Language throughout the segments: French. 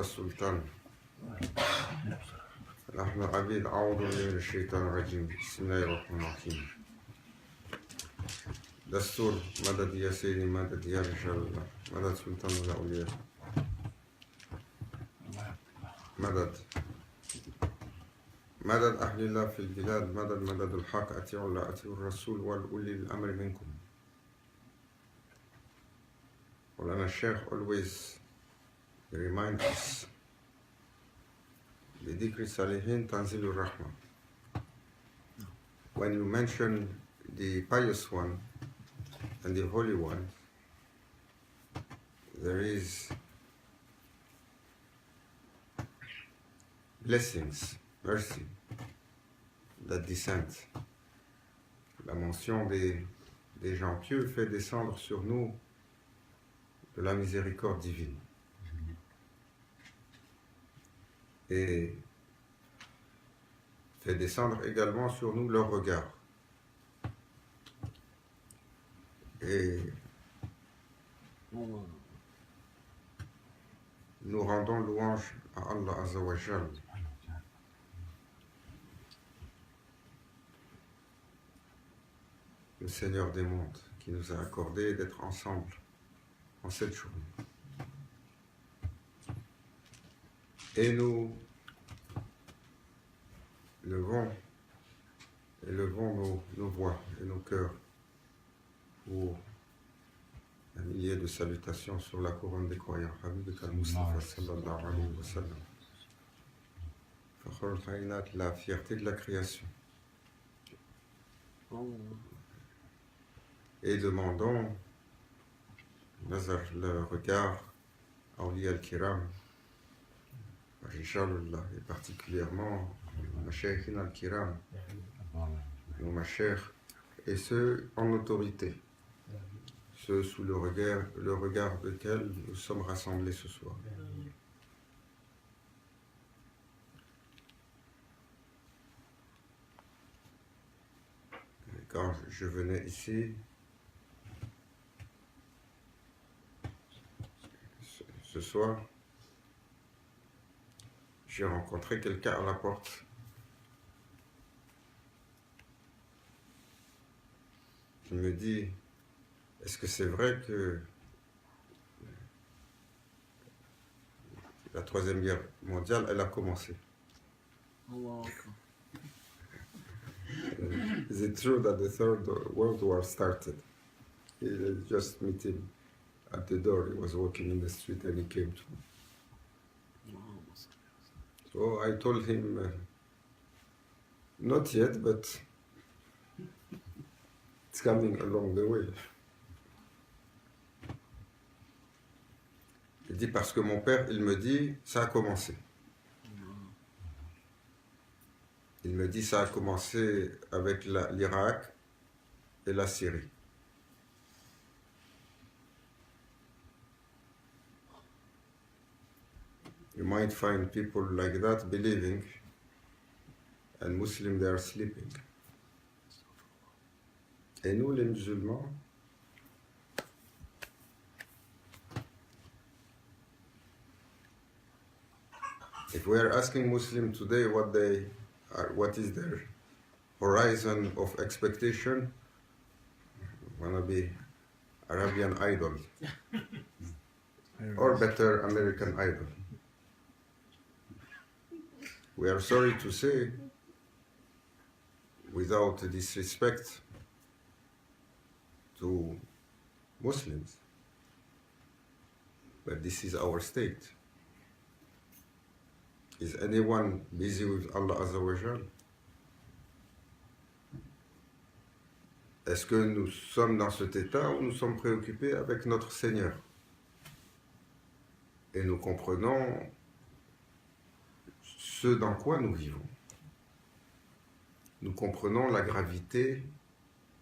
السلطان نحن عبيد أعوذ بالله من الشيطان الرجيم بسم الله الرحمن الرحيم دستور مدد يا سيدي مدد يا رجال الله مدد سلطان الأولياء مدد مدد أهل الله في البلاد مدد الحق أطيعوا الله أطيعوا الرسول والأولي الأمر منكم ولنا الشيخ always remind us بذكر صالحين تنزل الرحمة. When you mention the pious one and the holy one, there is blessings, mercy that descend. La mention des gens pieux fait descendre sur nous de la miséricorde divine. Et fait descendre également sur nous leur regard. Et nous rendons louange à Allah Azza wa Jal. Le Seigneur des mondes, qui nous a accordé d'être ensemble en cette journée. Et nous levons nos voix et nos cœurs pour un millier de salutations sur la couronne des croyants. Habib al-Mustafa sallallahu alayhi wa sallam. Fakhr al-Kainat, la fierté de la création. Et demandons le regard à Awliya al-Kiram, et particulièrement Mashaykhin al-Kiram, nos mashayikh, et ceux en autorité, ceux sous le regard desquels nous sommes rassemblés ce soir. Et quand je venais ici, ce soir, j'ai rencontré quelqu'un à la porte. Il me dit, est-ce que c'est vrai que la Troisième Guerre mondiale, elle a commencé? Is it true that the Third World War started? He just met him at the door. He was walking in the street and he came to me. So I told him, not yet, but it's coming along the way. Il dit, parce que mon père, il me dit, ça a commencé. Il me dit, ça a commencé avec l'Irak et la Syrie. You might find people like that believing, and Muslims, they are sleeping. Et nous, les musulmans, if we are asking Muslims today what is their horizon of expectation, wanna be Arabian Idol, or better, American Idol. We are sorry to say, without disrespect to Muslims, but this is our state. Is anyone busy with Allah Azza wa Jal? Est-ce que nous sommes dans cet état où nous sommes préoccupés avec notre Seigneur? et nous comprenons ce dans quoi nous vivons. Nous comprenons la gravité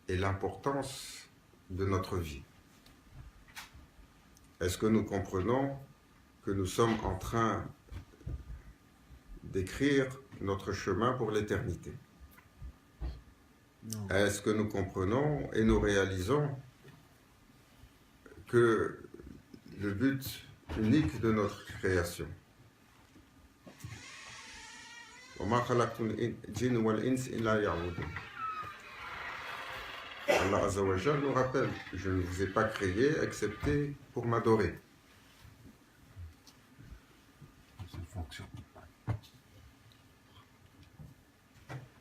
et l'importance de notre vie. Est-ce que nous comprenons que nous sommes en train d'écrire notre chemin pour l'éternité? Est-ce que nous comprenons et nous réalisons que le but unique de notre création, Allah Azza wa Jal nous rappelle, je ne vous ai pas créé excepté pour m'adorer. C'est une fonction.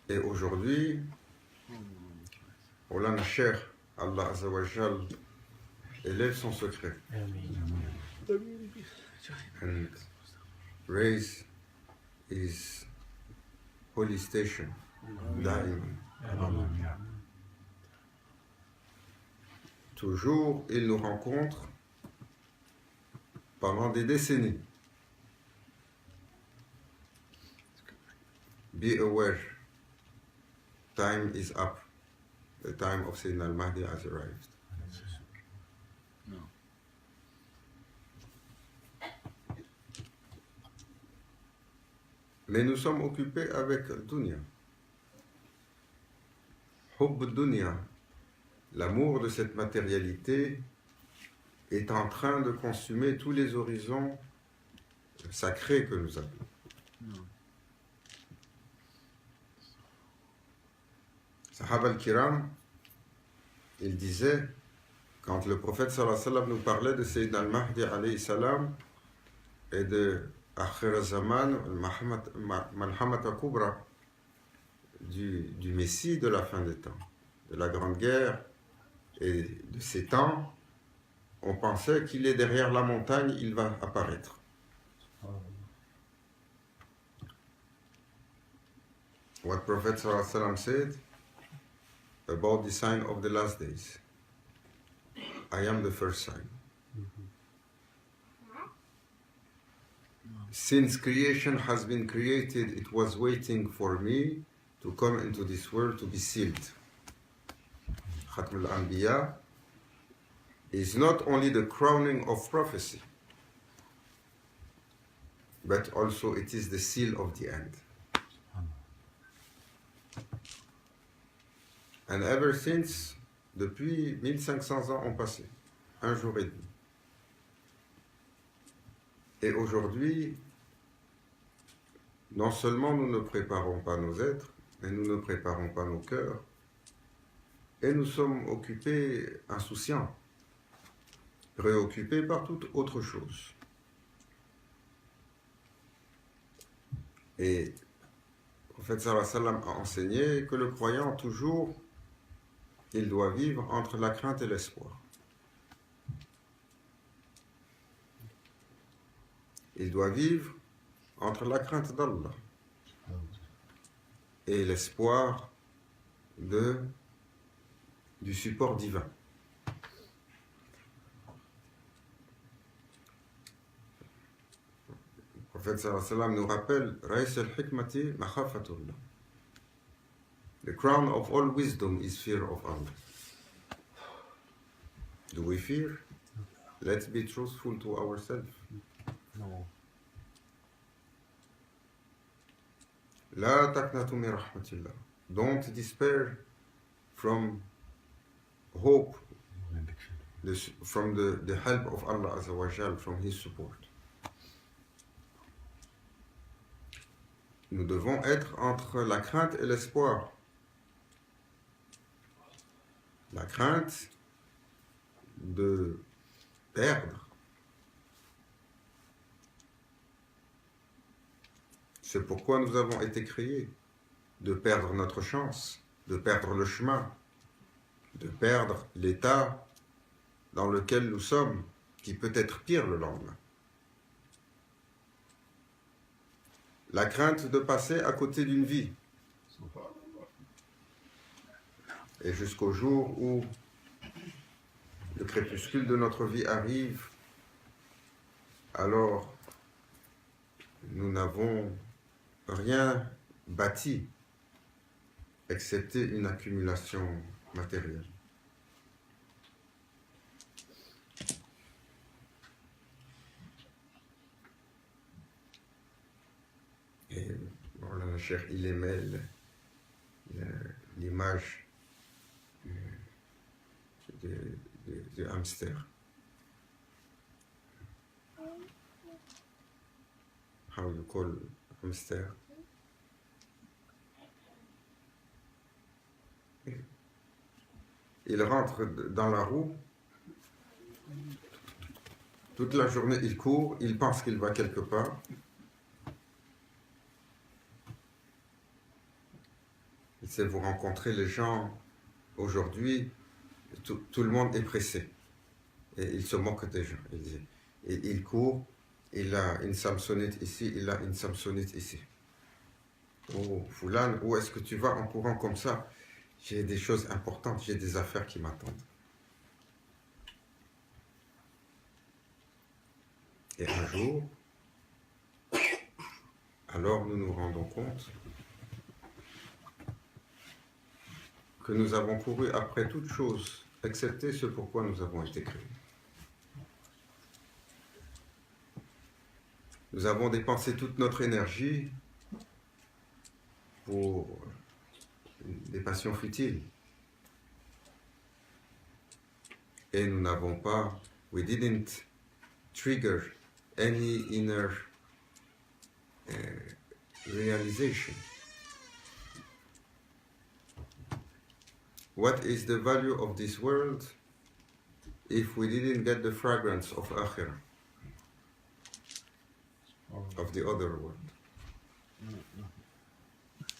Et aujourd'hui, Maulana Cheikh, Allah Azza wa Jal élève son secret and raise his holy station da'iman. Toujours, il nous rencontre pendant des décennies. Be aware, time is up. The time of Sayyidina al-Mahdi has arrived. Mais nous sommes occupés avec dunya. Hubb dunya, l'amour de cette matérialité, est en train de consumer tous les horizons sacrés que nous avons. Sahaba al-Kiram, il disait, quand le prophète sallallahu alayhi wa sallam nous parlait de Sayyidina al-Mahdi alayhi salam et de Akhir al-Zaman, Malhamat al-Kubra, du Messie de la fin des temps, de la Grande Guerre et de ces temps, on pensait qu'il est derrière la montagne, il va apparaître. What Prophet sallallahu alayhi wa sallam said about the sign of the last days. I am the first sign. Since creation has been created, it was waiting for me to come into this world to be sealed. Khatm al-Anbiya is not only the crowning of prophecy, but also it is the seal of the end. And ever since, depuis 1500 ans ont passé, un jour et demi. Et aujourd'hui, non seulement nous ne préparons pas nos êtres, mais nous ne préparons pas nos cœurs, et nous sommes occupés, insouciants, préoccupés par toute autre chose. Et le prophète sallallahu alayhi wa sallam a enseigné que le croyant, toujours, il doit vivre entre la crainte et l'espoir. Il doit vivre entre la crainte d'Allah et l'espoir du support divin. Le prophète sallallahu alayhi wa sallam nous rappelle Raïs al-Hikmati makhafatullah. The crown of all wisdom is fear of Allah. Do we fear? Let's be truthful to ourselves. No. La taqnatu min rahmatillah. Don't despair from hope, from the help of Allah Azza wa Jal, from His support. Nous devons être entre la crainte et l'espoir. La crainte de perdre. C'est pourquoi nous avons été créés, de perdre notre chance, de perdre le chemin, de perdre l'état dans lequel nous sommes, qui peut être pire le lendemain. La crainte de passer à côté d'une vie. Et jusqu'au jour où le crépuscule de notre vie arrive alors nous n'avons rien bâti excepté une accumulation matérielle. Et voilà, le Cheikh, il aimait l'image du hamster. How you call hamster? Il rentre dans la roue, toute la journée il court, il pense qu'il va quelque part. Si vous rencontrez les gens aujourd'hui, tout le monde est pressé. Et il se moque des gens. Il court, il a une Samsonite ici, il a une Samsonite ici. Oh, Foulane, où est-ce que tu vas en courant comme ça? J'ai des choses importantes, j'ai des affaires qui m'attendent. Et un jour, alors nous nous rendons compte que nous avons couru après toute chose, excepté ce pourquoi nous avons été créés. Nous avons dépensé toute notre énergie pour des passions futiles. Et nous n'avons pas, we didn't trigger any inner realization. What is the value of this world if we didn't get the fragrance of Akhirah, of the other world?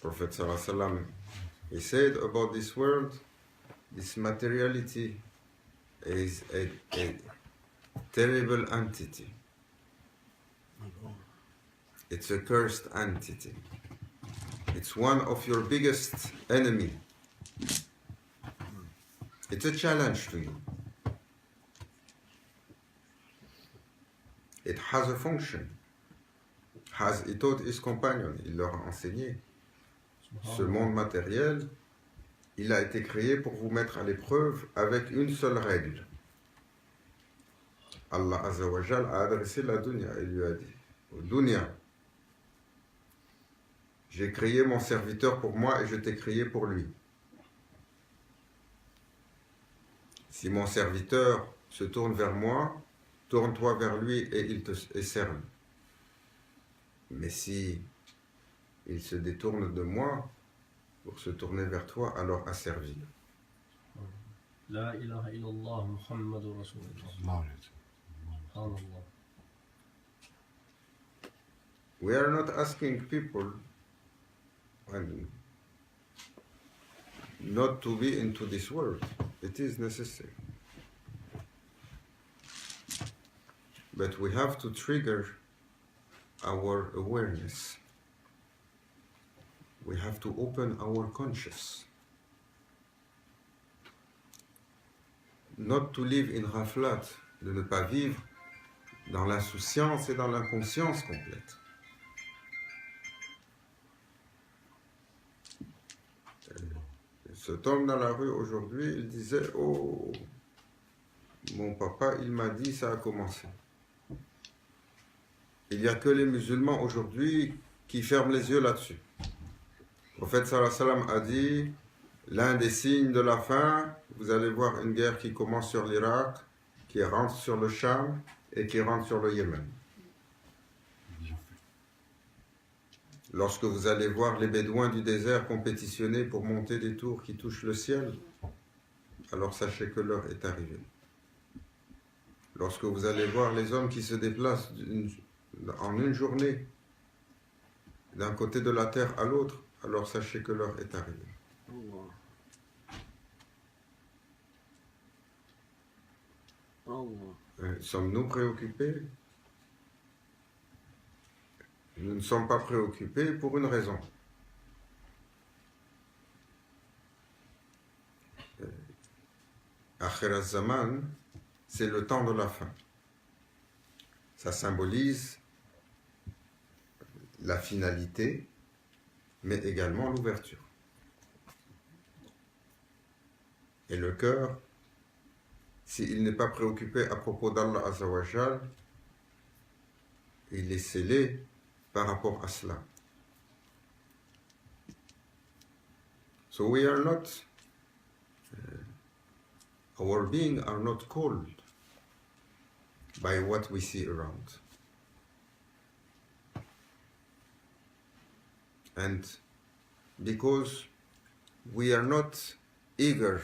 Prophet Sallallahu Alaihi Wasallam, he said about this world, this materiality is a terrible entity. It's a cursed entity. It's one of your biggest enemy. It's a challenge to you. It has a function. He taught his companion, il leur a enseigné. Ce monde matériel, il a été créé pour vous mettre à l'épreuve avec une seule règle. Allah Azza wa Jal a adressé la dunya et lui a dit, Dunya, j'ai créé mon serviteur pour moi et je t'ai créé pour lui. Si mon serviteur se tourne vers moi, tourne-toi vers lui et il te serve. Mais si il se détourne de moi pour se tourner vers toi, alors asservis. La ilaha illallah Muhammadur Rasulullah. Subhanallah. We are not asking people not to be into this world. It is necessary. But we have to trigger our awareness. We have to open our conscious. Not to live in ghaflat, de ne pas vivre dans l'insouciance et dans l'inconscience complète. Cet homme dans la rue aujourd'hui, il disait, oh, mon papa, il m'a dit, ça a commencé. Il n'y a que les musulmans aujourd'hui qui ferment les yeux là-dessus. Le prophète sallallahu alayhi wa sallam a dit, l'un des signes de la fin, vous allez voir une guerre qui commence sur l'Irak, qui rentre sur le Cham et qui rentre sur le Yémen. Lorsque vous allez voir les bédouins du désert compétitionner pour monter des tours qui touchent le ciel, alors sachez que l'heure est arrivée. Lorsque vous allez voir les hommes qui se déplacent en une journée d'un côté de la terre à l'autre, alors sachez que l'heure est arrivée. Sommes-nous préoccupés? Nous ne sommes pas préoccupés pour une raison. Akhir az-Zaman, c'est le temps de la fin. ça symbolise la finalité, mais également l'ouverture. Et le cœur, s'il n'est pas préoccupé à propos d'Allah Azza wa Jal, il est scellé par rapport à cela. So we are not, our being are not called by what we see around. And because we are not eager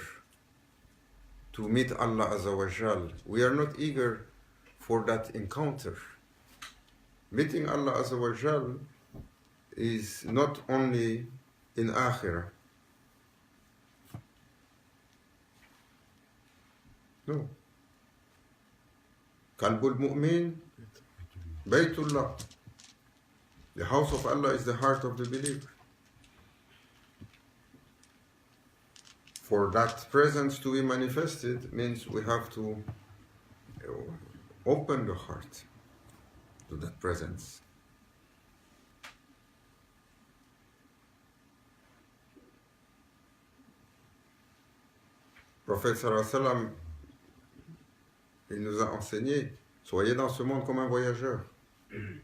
to meet Allah Azza wa Jal, we are not eager for that encounter. Meeting Allah Azza wa Jal is not only in Akhirah. No. Qalbul Mu'min, Baytullah. The house of Allah is the heart of the believer. For that presence to be manifested means we have to open the heart to that presence. Prophète sallallahu alayhi wa sallam, il nous a enseigné, soyez dans ce monde comme un voyageur. Vous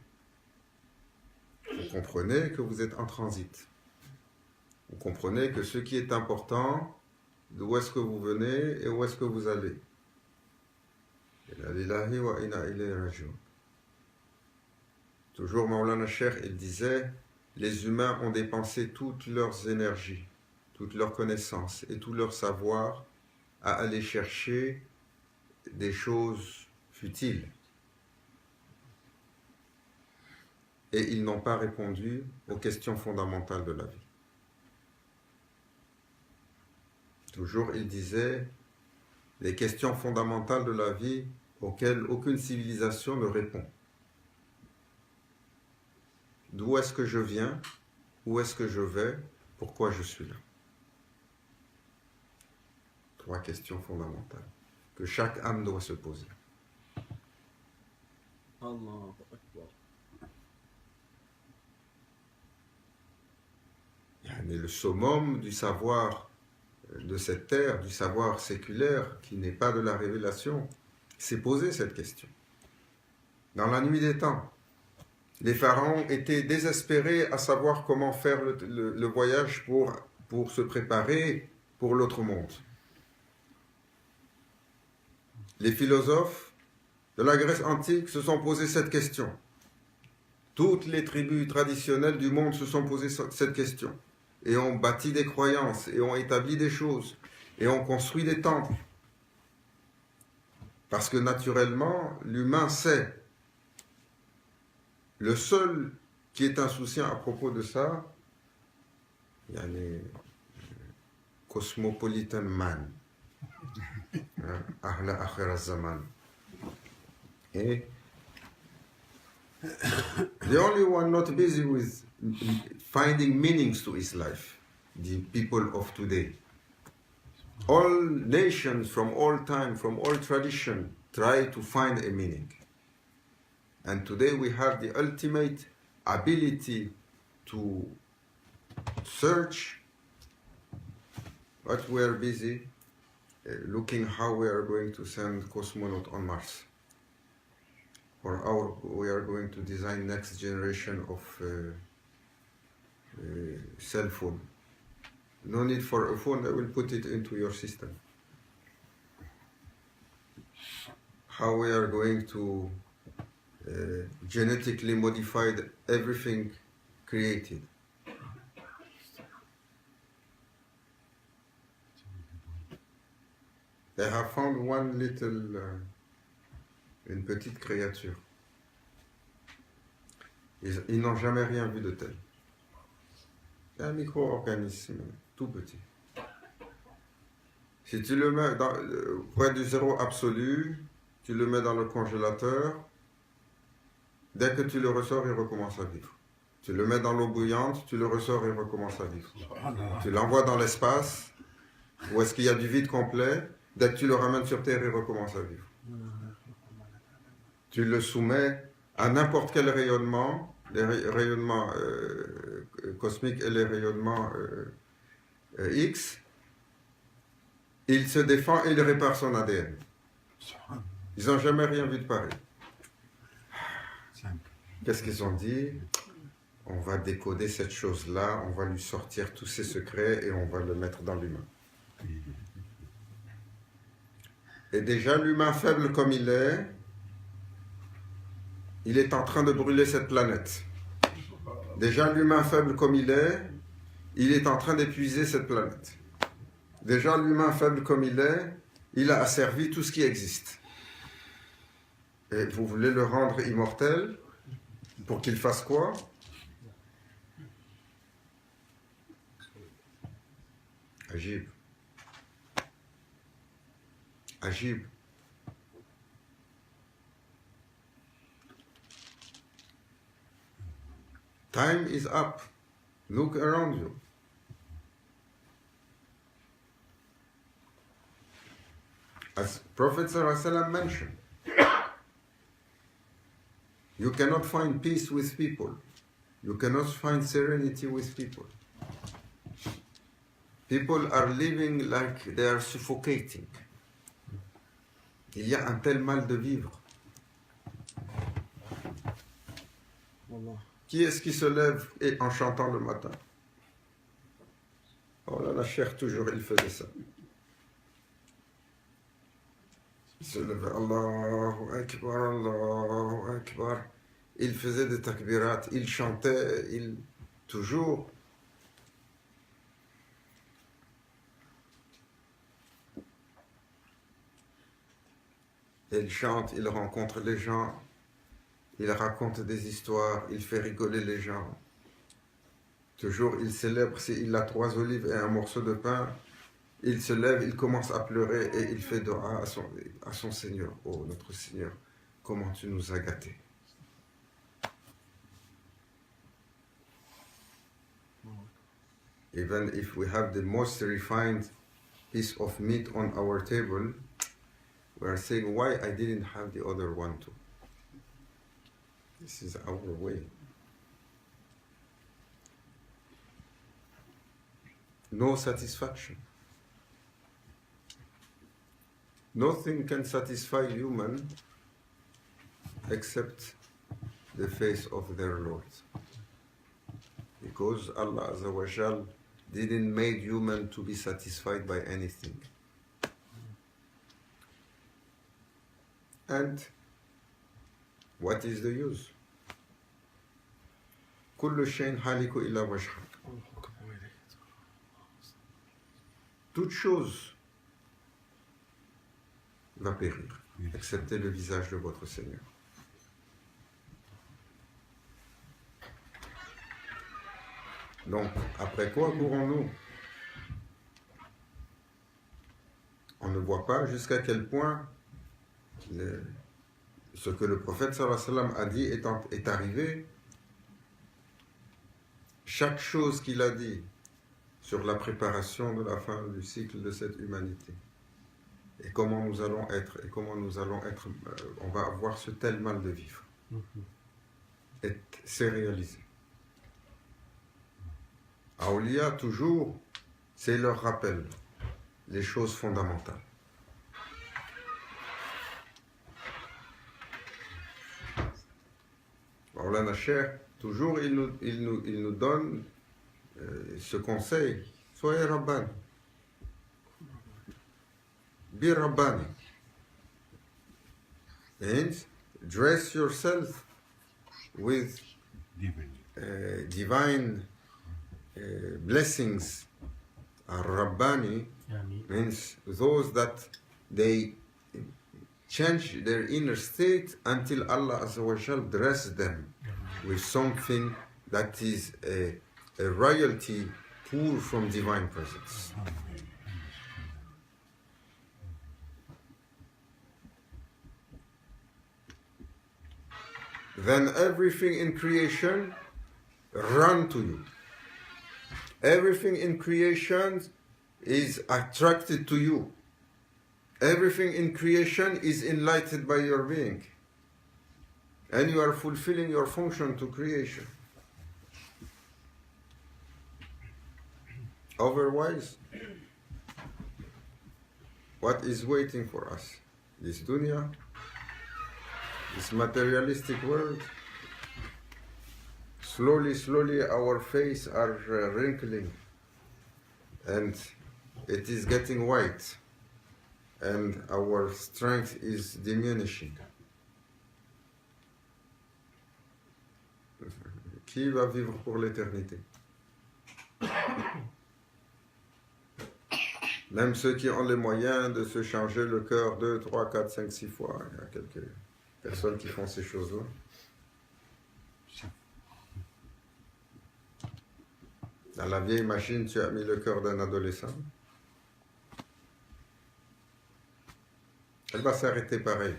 comprenez que vous êtes en transit. Vous comprenez que ce qui est important, d'où est-ce que vous venez et où est-ce que vous allez. Toujours Maulana Cheikh, il disait, les humains ont dépensé toutes leurs énergies, toutes leurs connaissances et tout leur savoir à aller chercher des choses futiles. Et ils n'ont pas répondu aux questions fondamentales de la vie. Toujours, il disait, les questions fondamentales de la vie auxquelles aucune civilisation ne répond. D'où est-ce que je viens? Où est-ce que je vais? Pourquoi je suis là? 3 questions fondamentales que chaque âme doit se poser. Allahu Akbar. Et le summum du savoir de cette terre, du savoir séculaire qui n'est pas de la révélation, s'est posé cette question. Dans la nuit des temps, les pharaons étaient désespérés à savoir comment faire le voyage pour se préparer pour l'autre monde. Les philosophes de la Grèce antique se sont posés cette question. Toutes les tribus traditionnelles du monde se sont posées cette question et ont bâti des croyances et ont établi des choses et ont construit des temples. Parce que naturellement, l'humain sait. Le seul qui est insouciant à propos de ça, il y a les cosmopolitan man, ahla akhir az-zaman. Et the only one not busy with finding meanings to his life, the people of today. All nations from all time, from all tradition, try to find a meaning. And today we have the ultimate ability to search, but we are busy looking how we are going to send cosmonaut on Mars. Or we are going to design next generation of cell phone. No need for a phone, I will put it into your system. How we are going to genetically modify everything created. They have found one little, une petite créature. Ils n'ont jamais rien vu de tel. Un micro-organisme tout petit. Si tu le mets près du zéro absolu, tu le mets dans le congélateur, dès que tu le ressors, il recommence à vivre. Tu le mets dans l'eau bouillante, tu le ressors et il recommence à vivre. Tu l'envoies dans l'espace, où est-ce qu'il y a du vide complet, dès que tu le ramènes sur Terre, il recommence à vivre. tu le soumets à n'importe quel rayonnement, les rayonnements cosmiques et les rayonnements X, il se défend et il répare son ADN. Ils n'ont jamais rien vu de pareil. Qu'est-ce qu'ils ont dit? On va décoder cette chose-là, on va lui sortir tous ses secrets et on va le mettre dans l'humain. Et déjà, l'humain faible comme il est en train de brûler cette planète. Déjà, l'humain faible comme il est en train d'épuiser cette planète. Déjà, l'humain faible comme il a asservi tout ce qui existe. Et vous voulez le rendre immortel pour qu'il fasse quoi? Ajib. Ajib. Time is up. Look around you. As Prophet ﷺ mentioned, you cannot find peace with people. You cannot find serenity with people. People are living like they are suffocating. Il y a un tel mal de vivre. Qui est-ce qui se lève et en chantant le matin? Oh là, la chair toujours, il faisait ça. Il se levait, Allahu Akbar, Allahu Akbar. Il faisait des takbirat, il chantait, toujours. Il chante, il rencontre les gens, il raconte des histoires, il fait rigoler les gens. Toujours, il célèbre, s'il a 3 olives et un morceau de pain, il se lève, il commence à pleurer et il fait dua à son Seigneur. Oh, notre Seigneur, comment tu nous as gâtés. Even if we have the most refined piece of meat on our table, we are saying, why I didn't have the other one too? This is our way. No satisfaction. Nothing can satisfy human except the face of their Lord. Because Allah Azza wa Jal didn't make human to be satisfied by anything. And what is the use? كل شيء هالك إلا وجهه. Toute chose va périr, excepté le visage de votre Seigneur. Donc, après quoi courons-nous? On ne voit pas jusqu'à quel point ce que le prophète sallallahu alayhi wa sallam a dit est arrivé. Chaque chose qu'il a dit sur la préparation de la fin du cycle de cette humanité et comment nous allons être on va avoir ce tel mal de vivre. Et c'est réalisé. Awliya, toujours, c'est leur rappel, les choses fondamentales. Maulana Cheikh, toujours, il nous donne ce conseil. Soyez Rabbani. Be Rabbani. And dress yourself with divine blessings. Rabbani means those that they change their inner state until Allah Azza wa Jal dress them with something that is a royalty pour from divine presence. Then everything in creation run to you. Everything in creation is attracted to you. Everything in creation is enlightened by your being. and you are fulfilling your function to creation. Otherwise, what is waiting for us? This dunya, this materialistic world. Slowly our faces are wrinkling, and it is getting white, and our strength is diminishing. Qui va vivre pour l'éternité? Même ceux qui ont les moyens de se changer le cœur 2, 3, 4, 5, 6 fois. Il y a quelques personnes qui font ces choses-là. Dans la vieille machine, tu as mis le cœur d'un adolescent. Elle va s'arrêter pareil.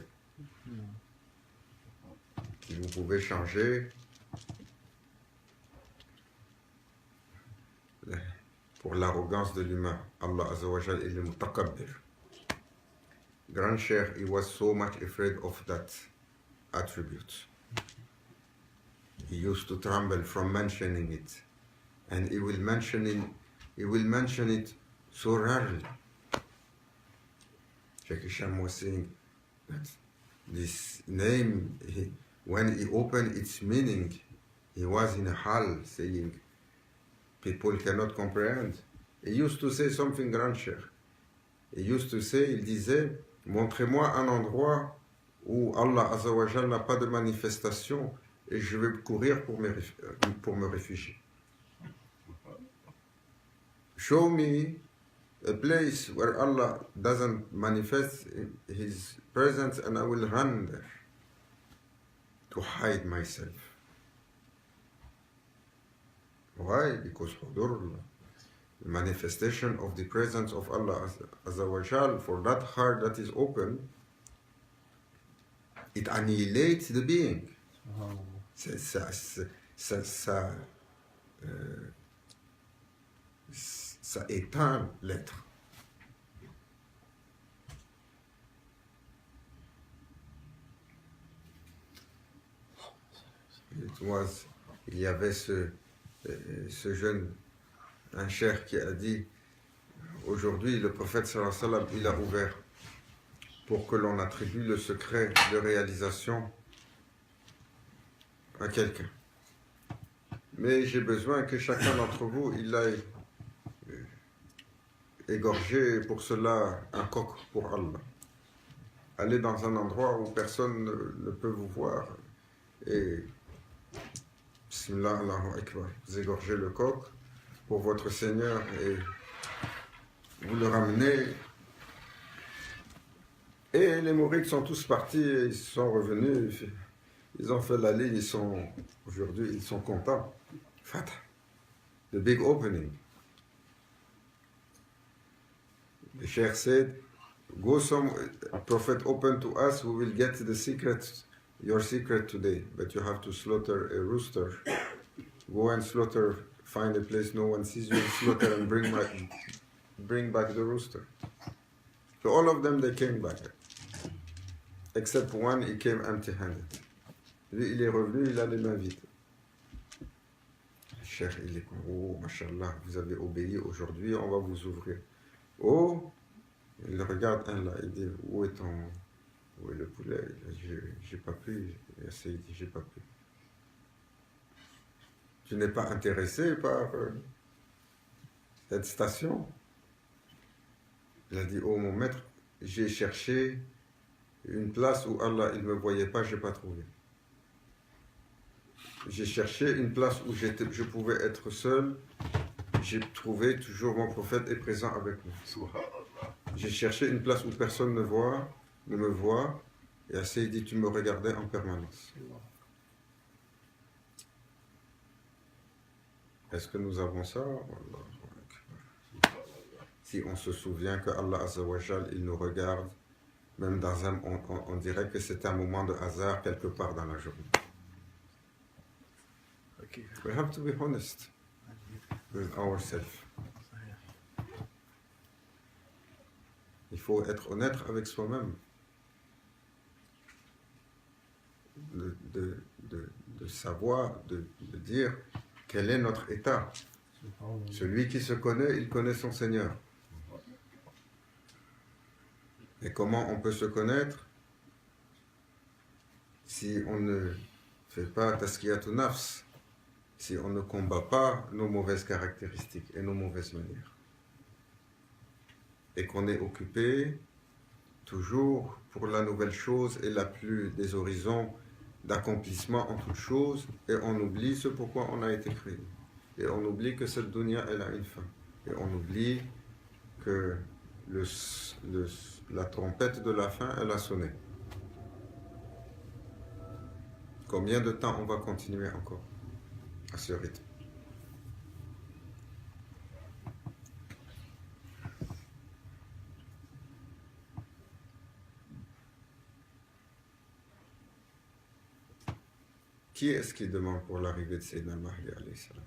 Si vous pouvez changer pour l'arrogance de l'humain. Allah Azza wa Jal il est mutakabbir. Grand Cheikh, he was so much afraid of that attribute. He used to tremble from mentioning it. And he will mention it so rarely. Sheikh Hisham was saying that this name, when he opened its meaning, he was in a hall saying, people cannot comprehend. He used to say something, Grand Cheikh. He used to say, il disait, montrez-moi un endroit où Allah Azza wa Jal n'a pas de manifestation et je vais courir pour me réfugier. Show me a place where Allah doesn't manifest His presence and I will run there to hide myself. Why? Because hudur, the manifestation of the presence of Allah Azza wa Jal, for that heart that is open, it annihilates the being. Ça éteint l'être. Il y avait ce jeune, un cheikh qui a dit, aujourd'hui le prophète sallallahu alayhi wa sallam, il a ouvert pour que l'on attribue le secret de réalisation à quelqu'un. Mais j'ai besoin que chacun d'entre vous, il aille égorger pour cela un coq pour Allah. Allez dans un endroit où personne ne peut vous voir et Bismillah, Allahu Akbar, vous égorgez le coq pour votre Seigneur et vous le ramenez. Et les mourides sont tous partis, et ils sont revenus, ils ont fait la ligne, aujourd'hui ils sont contents. Fatah, the big opening. The Sheikh said, go some prophet open to us, we will get the secret, your secret today, but you have to slaughter a rooster. Go and slaughter, find a place no one sees you, and slaughter and bring back the rooster. So all of them, they came back. Except one, he came empty-handed. Lui, il est revenu, il a les mains vides. Cheikh, il est comme, oh, mashallah, vous avez obéi aujourd'hui, on va vous ouvrir. Oh, il regarde un là, il dit, où est le poulet? Il dit, j'ai pas pu, il dit, j'ai pas pu. Tu n'es pas intéressé par cette station? Il a dit, oh mon maître, j'ai cherché une place où Allah, il ne me voyait pas, je n'ai pas trouvé. J'ai cherché une place où je pouvais être seul. J'ai trouvé toujours mon prophète est présent avec moi. J'ai cherché une place où personne ne me voit. Et assez il dit, tu me regardais en permanence. Est-ce que nous avons ça? Si on se souvient que Allah Azza wa Jal, il nous regarde, même dans on dirait que c'est un moment de hasard quelque part dans la journée. We have to be honest with ourselves. Il faut être honnête avec soi-même. de savoir, de dire quel est notre état. Celui qui se connaît, il connaît son Seigneur. Et comment on peut se connaître si on ne fait pas taskiyatun nafs, si on ne combat pas nos mauvaises caractéristiques et nos mauvaises manières, et qu'on est occupé toujours pour la nouvelle chose et la plus des horizons d'accomplissement en toute chose, et on oublie ce pourquoi on a été créé. Et on oublie que cette dunya, elle a une fin. Et on oublie que la trompette de la fin, elle a sonné. Combien de temps on va continuer encore à ce rythme? Qui est-ce qui demande pour l'arrivée de Sayyidina al-Mahdi alayhi salam?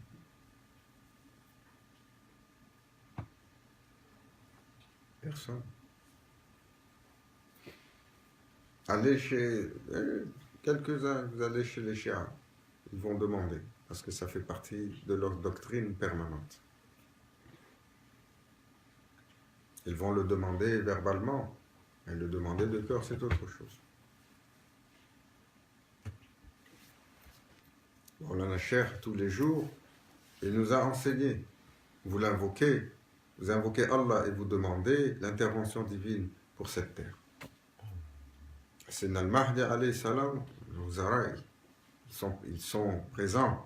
Personne. Allez chez quelques-uns, vous allez chez les chiites, ils vont demander, parce que ça fait partie de leur doctrine permanente. Ils vont le demander verbalement, mais le demander de cœur, c'est autre chose. Maulana Cheikh, tous les jours, il nous a enseigné. Vous l'invoquez, vous invoquez Allah et vous demandez l'intervention divine pour cette terre. Sayyidina al-Mahdi alayhi salam, ils sont présents.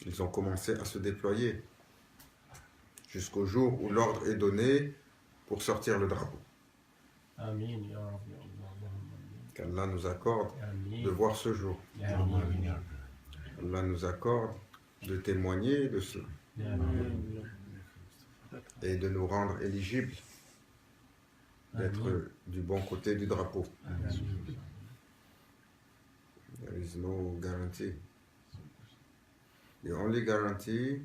Ils ont commencé à se déployer jusqu'au jour où l'ordre est donné pour sortir le drapeau. Amin. Qu'Allah nous accorde de voir ce jour. Allah nous accorde de témoigner de cela et de nous rendre éligibles, d'être du bon côté du drapeau. There is no guarantee. The only guarantee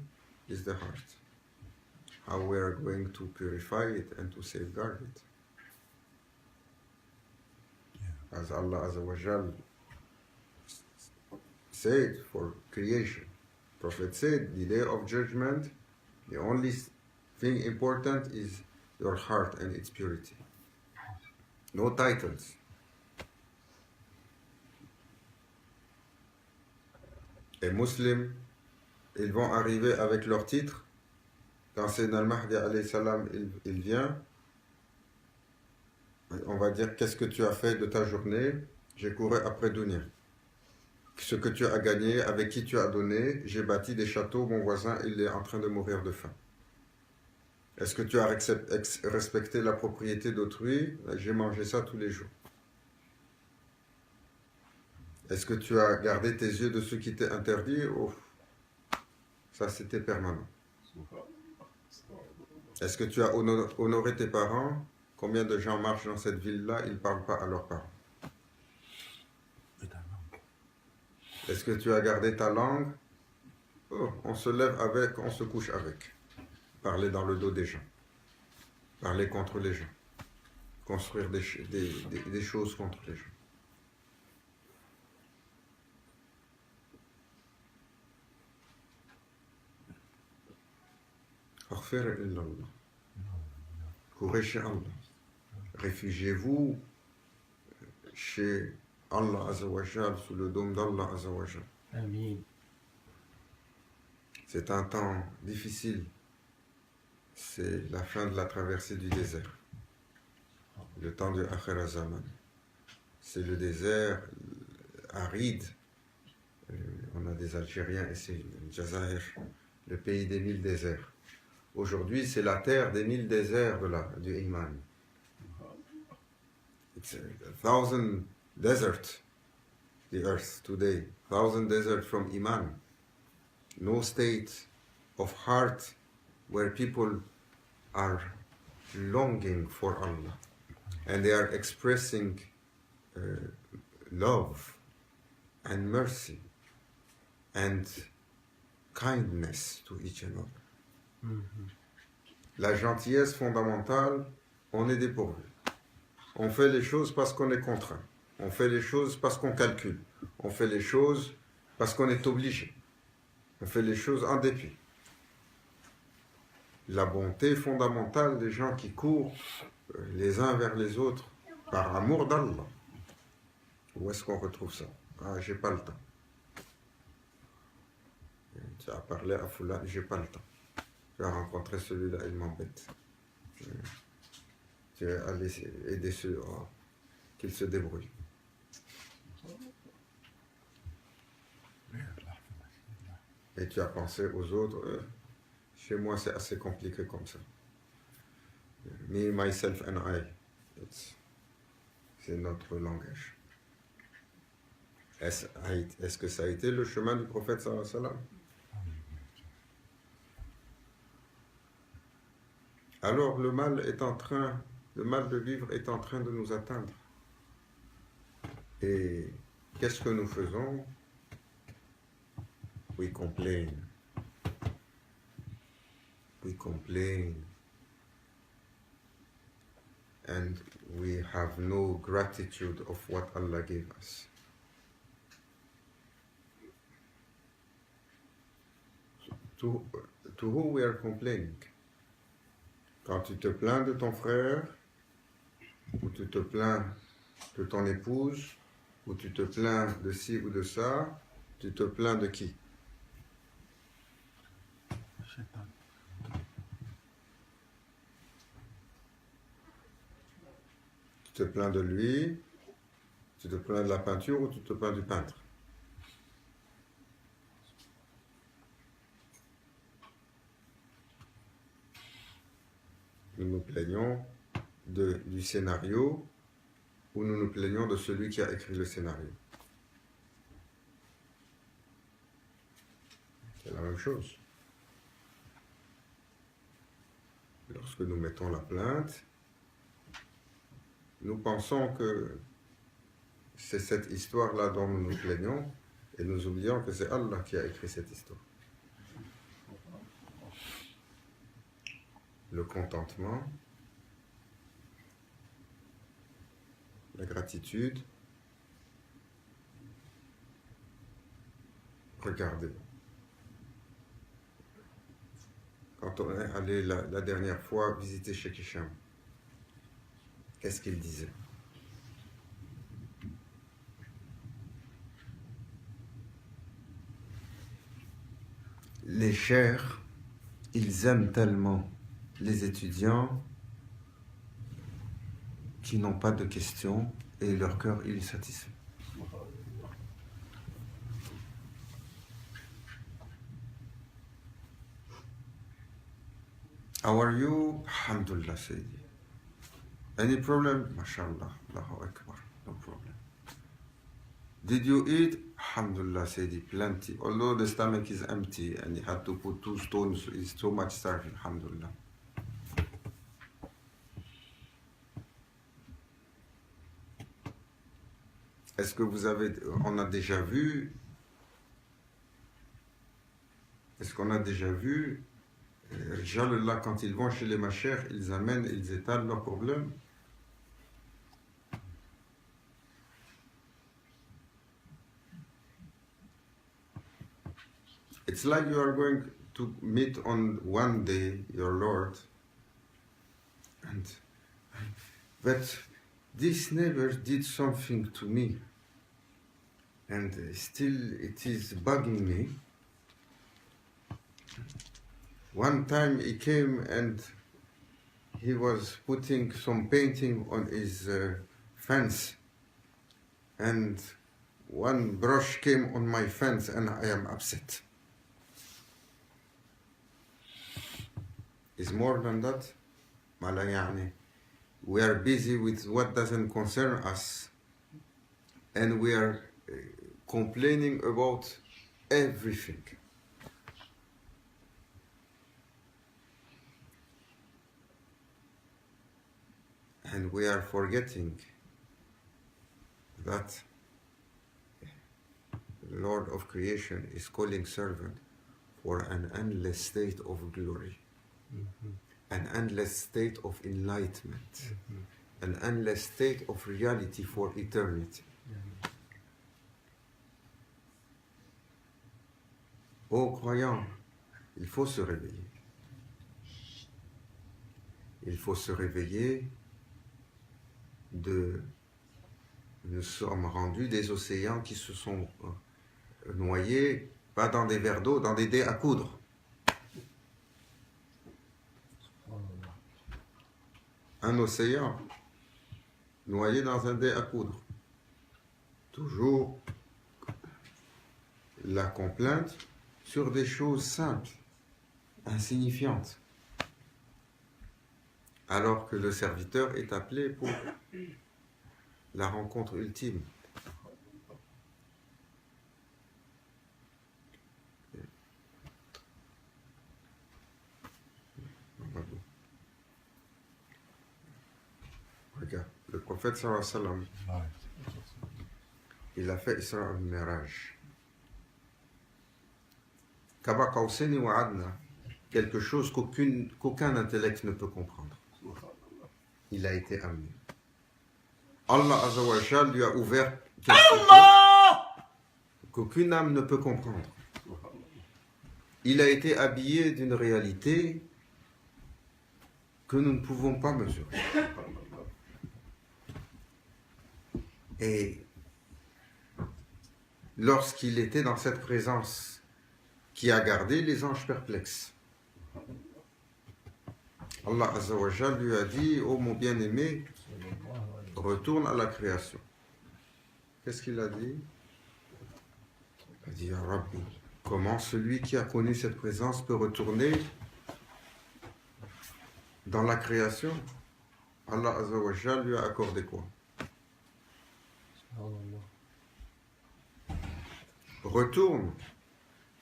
is the heart. How we are going to purify it and to safeguard it. As Allah Azza wa Jal said for creation, Prophet said, the day of judgment, the only thing important is your heart and its purity. No titles. Les musulmans, ils vont arriver avec leur titre. Quand Sayyidina al-Mahdi alayhi salam, il vient, on va dire, qu'est-ce que tu as fait de ta journée? J'ai couru après dunya. Ce que tu as gagné, avec qui tu as donné, j'ai bâti des châteaux, mon voisin, il est en train de mourir de faim. Est-ce que tu as respecté la propriété d'autrui? J'ai mangé ça tous les jours. Est-ce que tu as gardé tes yeux de ce qui t'est interdit? Oh, ça c'était permanent. Est-ce que tu as honoré tes parents? Combien de gens marchent dans cette ville-là, ils ne parlent pas à leurs parents? Est-ce que tu as gardé ta langue? Oh, on se lève avec, on se couche avec. Parler dans le dos des gens. Parler contre les gens. Construire des choses contre les gens. Courez chez Allah. Réfugiez-vous chez Allah Azawajal, sous le dôme d'Allah Azawajal. Amin. C'est un temps difficile. C'est la fin de la traversée du désert. Le temps de Akhir Zaman. C'est le désert aride. On a des Algériens et c'est le Jazair, le pays des 1000 déserts. Aujourd'hui, c'est la terre des 1000 déserts du Iman. It's 1,000 deserts, the earth today. 1,000 deserts from Iman. No state of heart where people are longing for Allah. And they are expressing love and mercy and kindness to each another. La gentillesse fondamentale, on est dépourvu. On fait les choses parce qu'on est contraint. On fait les choses parce qu'on calcule. on fait les choses parce qu'on est obligé. On fait les choses en dépit. La bonté fondamentale des gens qui courent les uns vers les autres par amour d'Allah. Où est-ce qu'on retrouve ça? Ah, j'ai pas le temps. Tu as parlé à Foula, j'ai pas le temps. Tu as rencontré celui-là, il m'embête. Tu es allé aider ceux qu'il se débrouille. Et tu as pensé aux autres. Chez moi, c'est assez compliqué comme ça. Me, myself and I. C'est notre langage. Est-ce que ça a été le chemin du prophète sallallahu alayhi wa sallam? Alors le mal de vivre est en train de nous atteindre. Et qu'est-ce que nous faisons? We complain. We complain. And we have no gratitude of what Allah gave us. To who we are complaining? Quand tu te plains de ton frère, ou tu te plains de ton épouse, ou tu te plains de ci ou de ça, tu te plains de qui? Tu te plains de lui, tu te plains de la peinture ou tu te plains du peintre? Nous nous plaignons du scénario ou nous nous plaignons de celui qui a écrit le scénario? C'est la même chose. Lorsque nous mettons la plainte, nous pensons que c'est cette histoire-là dont nous nous plaignons et nous oublions que c'est Allah qui a écrit cette histoire. Le contentement, la gratitude. Regardez. Quand on est allé la dernière fois visiter Cheikh Hicham, qu'est-ce qu'il disait? Les cheikhs, ils aiment tellement les étudiants qui n'ont pas de questions et leur cœur il est satisfait. How are you? Alhamdulillah, Sayyidi. Any problem? MashaAllah, Allahu Akbar, no problem. Did you eat? Alhamdulillah, Sayyidi, plenty. Although the stomach is empty and he had to put 2 stones, it's too much starving, Alhamdulillah. Est-ce que on a déjà vu, Inch'Allah, quand ils vont chez les machères, ils étalent leurs problèmes. It's like you are going to meet on one day your Lord, but this neighbor did something to me, and still it is bugging me. One time he came and he was putting some painting on his fence, and one brush came on my fence and I am upset. Is more than that? We are busy with what doesn't concern us, and we are complaining about everything. And we are forgetting that the Lord of creation is calling servant for an endless state of glory, an endless state of enlightenment, an endless state of reality for eternity. Ô croyants, il faut se réveiller. Il faut se réveiller de... Nous sommes rendus des océans qui se sont noyés, pas dans des verres d'eau, dans des dés à coudre. Un océan noyé dans un dé à coudre. Toujours la complainte sur des choses simples, insignifiantes. Alors que le serviteur est appelé pour la rencontre ultime. Regarde, le prophète sallallahu alayhi wa sallam, il a fait Isra al-Miraj. Kaba Qawsayni wa Adna, quelque chose qu'aucun intellect ne peut comprendre. Il a été amené. Allah Azza wa Jal lui a ouvert quelque chose qu'aucune âme ne peut comprendre. Il a été habillé d'une réalité que nous ne pouvons pas mesurer. Et lorsqu'il était dans cette présence qui a gardé les anges perplexes, Allah Azza wa Jal lui a dit: ô mon bien-aimé, retourne à la création. Qu'est-ce qu'il a dit? Il a dit: Ya Rabbi, comment celui qui a connu cette présence peut retourner dans la création? Allah Azza wa Jal lui a accordé quoi? Retourne.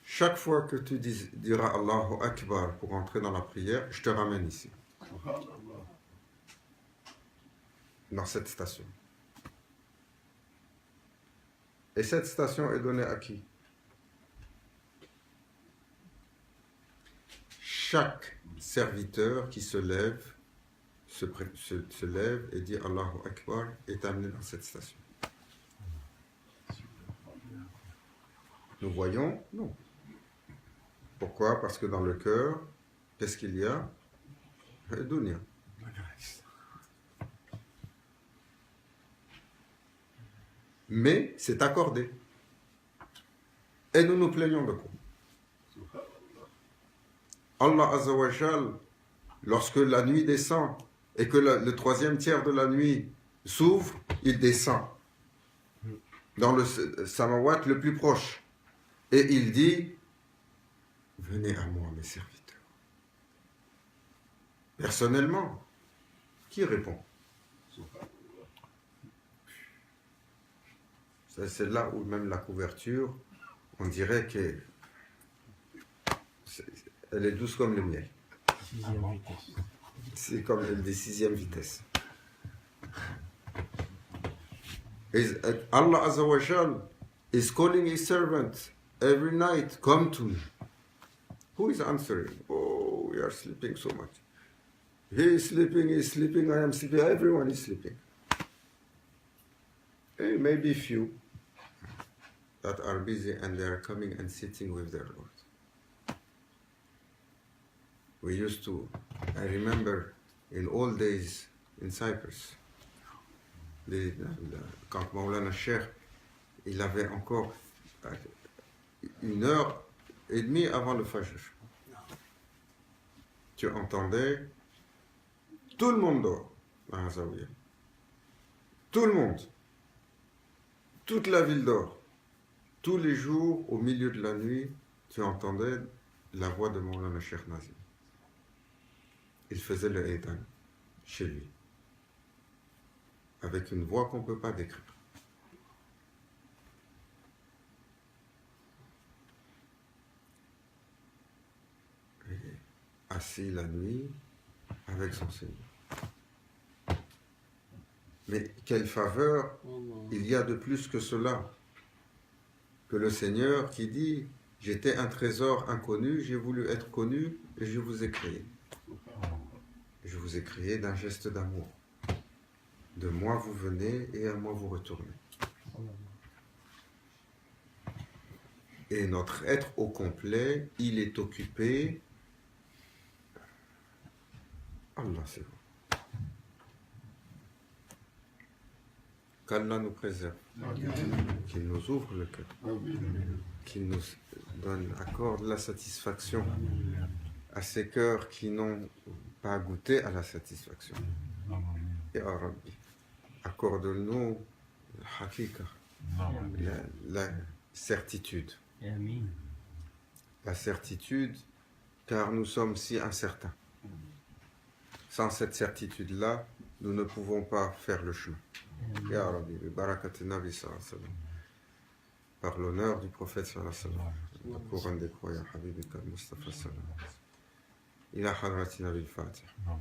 Chaque fois que tu diras Allahu Akbar pour entrer dans la prière, je te ramène ici. Dans cette station. Et cette station est donnée à qui? Chaque serviteur qui se lève, se lève et dit Allahu Akbar est amené dans cette station. Nous voyons? Non. Pourquoi? Parce que dans le cœur, qu'est-ce qu'il y a? Dunya. Mais c'est accordé. Et nous nous plaignons de quoi? Allah Azza wa Jal, lorsque la nuit descend et que le troisième tiers de la nuit s'ouvre, il descend dans le samawat le plus proche. Et il dit: venez à moi, mes serviteurs. Personnellement, qui répond? C'est là où même la couverture, on dirait qu'elle est douce comme le miel. Sixième vitesse. C'est comme elle dit, 6e vitesse. Allah Azza wa Jal is calling his servant every night, come to me. Who is answering? Oh, we are sleeping so much. He is sleeping, I am sleeping, everyone is sleeping. And maybe few that are busy and they are coming and sitting with their Lord. We used to, I remember in old days in Cyprus, quand Maulana Cheikh, il avait encore 1h30 avant le Fajr. Tu entendais tout le monde dort dans la Zawiya. Tout le monde. Toute la ville dort. Tous les jours, au milieu de la nuit, tu entendais la voix de Maulana Cheikh Nazim. Il faisait le Eidan chez lui, avec une voix qu'on ne peut pas décrire. Et assis la nuit avec son Seigneur. Mais quelle faveur il y a de plus que cela, que le Seigneur qui dit: j'étais un trésor inconnu, j'ai voulu être connu et je vous ai créé. Je vous ai créé d'un geste d'amour. De moi vous venez et à moi vous retournez. Et notre être au complet, il est occupé. Allah, c'est bon. Qu'Allah nous préserve, qu'il nous ouvre le cœur, qu'il nous accorde la satisfaction à ces cœurs qui n'ont pas goûté à la satisfaction. Ya Rabbi, accorde-nous la hakika, la certitude. La certitude, car nous sommes si incertains. Sans cette certitude-là, nous ne pouvons pas faire le chemin. Ya Rabbi, bi barakat Nabi sallallahu alayhi wa sallam. Par l'honneur du prophète sallallahu alayhi wa sallam, la couronne des croyants, Habibika Mustafa sallallahu alayhi wa sallam. إلى حضرة نبي الفاتح. نعم.